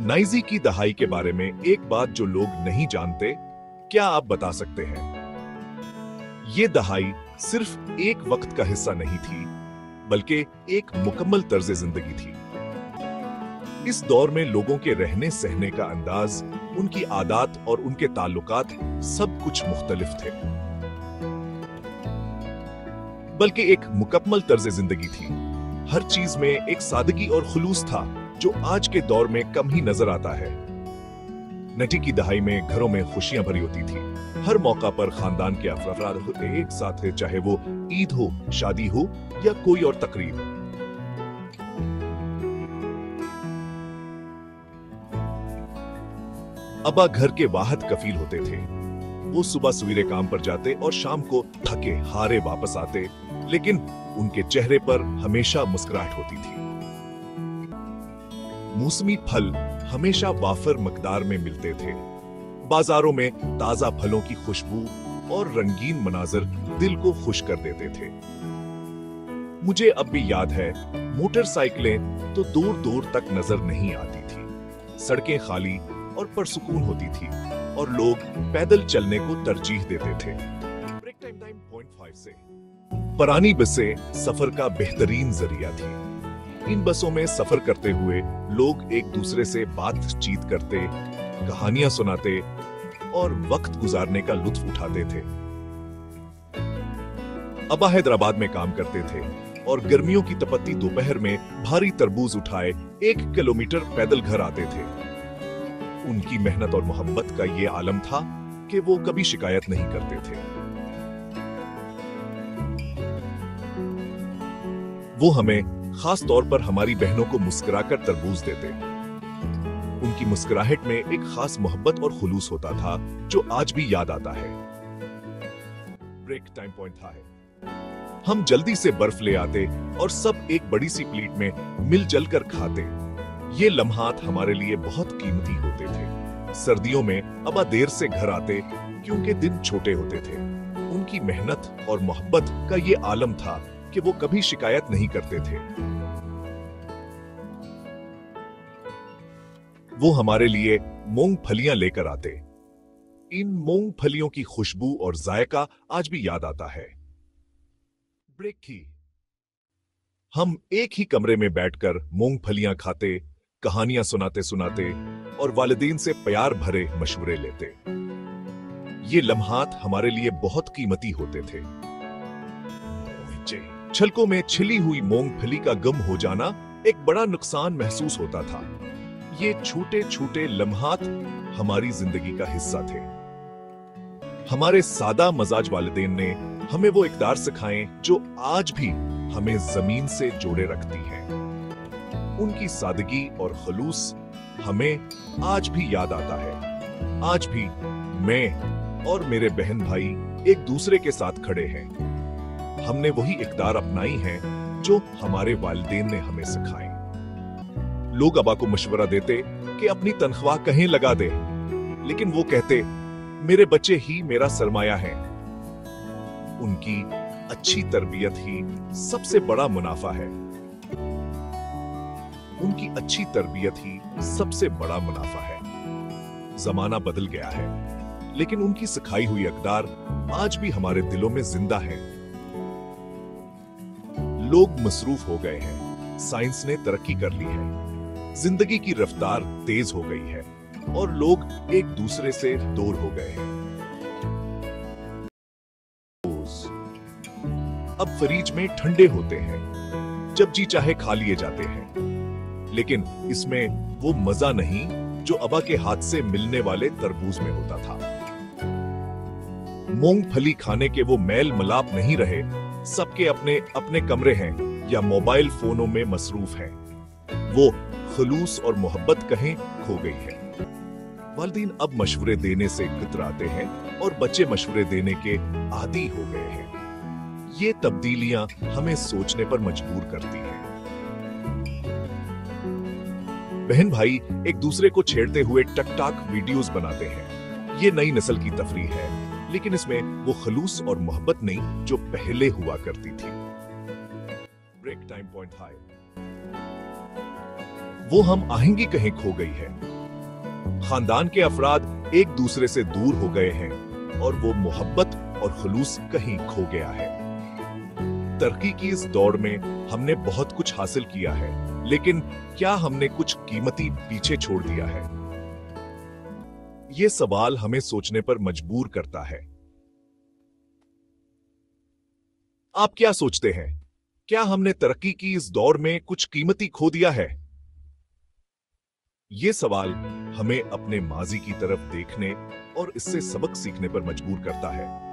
नाइजी की दहाई के बारे में एक बात जो लोग नहीं जानते, क्या आप बता सकते हैं? ये दहाई सिर्फ एक वक्त का हिस्सा नहीं थी, बल्कि एक मुकम्मल तर्ज जिंदगी थी। इस दौर में लोगों के रहने सहने का अंदाज, उनकी आदत और उनके ताल्लुकात सब कुछ मुख्तलिफ थे। बल्कि एक मुकम्मल तर्ज जिंदगी थी। हर चीज में एक सादगी और खुलूस था जो आज के दौर में कम ही नजर आता है। 90 की दहाई में घरों में खुशियां भरी होती थी। हर मौका पर खानदान के अफराद एक साथ थे, चाहे वो ईद हो, शादी हो या कोई और तकरीब। अब्बा घर के वाहिद कफील होते थे। वो सुबह सवेरे काम पर जाते और शाम को थके हारे वापस आते, लेकिन उनके चेहरे पर हमेशा मुस्कुराहट होती थी। मौसमी फल हमेशा वाफर मकदार में मिलते थे। बाजारों में ताजा फलों की खुशबू और रंगीन मनाजर दिल को खुश कर देते थे। मुझे अब भी याद है, मोटरसाइकिलें तो दूर दूर तक नजर नहीं आती थी। सड़कें खाली और परसुकून होती थी और लोग पैदल चलने को तरजीह देते थे। ब्रेक टाइम 9.5 से पुरानी बसें सफर का बेहतरीन जरिया थी। इन बसों में सफर करते हुए लोग एक दूसरे से बातचीत करते, कहानियां सुनाते और वक्त गुजारने का लुत्फ उठाते थे। अब्बा हैदराबाद में काम करते थे और गर्मियों की तपती दोपहर में भारी तरबूज उठाए 1 किलोमीटर पैदल घर आते थे। उनकी मेहनत और मोहब्बत का ये आलम था कि वो कभी शिकायत नहीं करते थे। वो हमें खास तौर पर हमारी बहनों को मुस्कुराकर तरबूज देते। उनकी मुस्कुराहट में एक खास मोहब्बत और खुलूस होता था जो आज भी याद आता है। ब्रेक टाइम पॉइंट था है। हम जल्दी से बर्फ ले आते और सब एक बड़ी सी प्लेट में मिलजुल कर खाते। ये लम्हात हमारे लिए बहुत कीमती होते थे। सर्दियों में अब्बा देर से घर आते क्योंकि दिन छोटे होते थे। उनकी मेहनत और मोहब्बत का ये आलम था कि वो कभी शिकायत नहीं करते थे। वो हमारे लिए मूंगफलियां लेकर आते। इन मूंगफलियों की खुशबू और जायका आज भी याद आता है। ब्रेक की हम एक ही कमरे में बैठकर मूंगफलियां खाते, कहानियां सुनाते सुनाते और वालिदैन से प्यार भरे मशवरे लेते। ये लम्हात हमारे लिए बहुत कीमती होते थे। छलकों में छिली हुई मूंगफली का गम हो जाना एक बड़ा नुकसान महसूस होता था। ये छोटे छोटे लम्हात हमारी जिंदगी का हिस्सा थे। हमारे सादा मजाज वालिदैन ने हमें वो इक़दार सिखाए जो आज भी हमें जमीन से जोड़े रखती हैं। उनकी सादगी और खलूस हमें आज भी याद आता है। आज भी मैं और मेरे बहन भाई एक दूसरे के साथ खड़े हैं। हमने वही इक़दार अपनाई हैं जो हमारे वालिदैन ने हमें सिखाए। लोग अब्बा को मशवरा देते कि अपनी तनख्वाह कहीं लगा दे, लेकिन वो कहते, मेरे बच्चे ही मेरा सरमाया हैं। उनकी अच्छी तरबियत ही सबसे बड़ा मुनाफा है। उनकी अच्छी तरबियत ही सबसे बड़ा मुनाफा है। जमाना बदल गया है, लेकिन उनकी सिखाई हुई इक़दार आज भी हमारे दिलों में जिंदा है। लोग मसरूफ हो गए हैं, साइंस ने तरक्की कर ली है, जिंदगी की रफ्तार तेज हो गई है और लोग एक दूसरे से दूर हो गए हैं। अब फ्रिज में ठंडे होते हैं, जब जी चाहे खा लिए जाते हैं, लेकिन इसमें वो मजा नहीं जो अब्बा के हाथ से मिलने वाले तरबूज में होता था। मूंगफली खाने के वो मेल मिलाप नहीं रहे। सबके अपने अपने कमरे हैं या मोबाइल फोनों में मसरूफ हैं। वो खुलूस और मोहब्बत कहीं खो गई है। वालिदैन अब मशवरे देने से कतराते हैं और बच्चे मशवरे देने के आदी हो गए हैं। ये तब्दीलियां हमें सोचने पर मजबूर करती हैं। बहन भाई एक दूसरे को छेड़ते हुए टक टाक वीडियोस बनाते हैं। ये नई नस्ल की तफरीह है, लेकिन इसमें वो खलूस और मोहब्बत नहीं जो पहले हुआ करती थी। ब्रेक टाइम पॉइंट हाई। वो हम आएंगी कहीं खो गई है। खानदान के अफराद एक दूसरे से दूर हो गए हैं और वो मोहब्बत और खुलूस कहीं खो गया है। तरक्की की इस दौड़ में हमने बहुत कुछ हासिल किया है, लेकिन क्या हमने कुछ कीमती पीछे छोड़ दिया है? ये सवाल हमें सोचने पर मजबूर करता है। आप क्या सोचते हैं? क्या हमने तरक्की की इस दौड़ में कुछ कीमती खो दिया है? ये सवाल हमें अपने माजी की तरफ देखने और इससे सबक सीखने पर मजबूर करता है।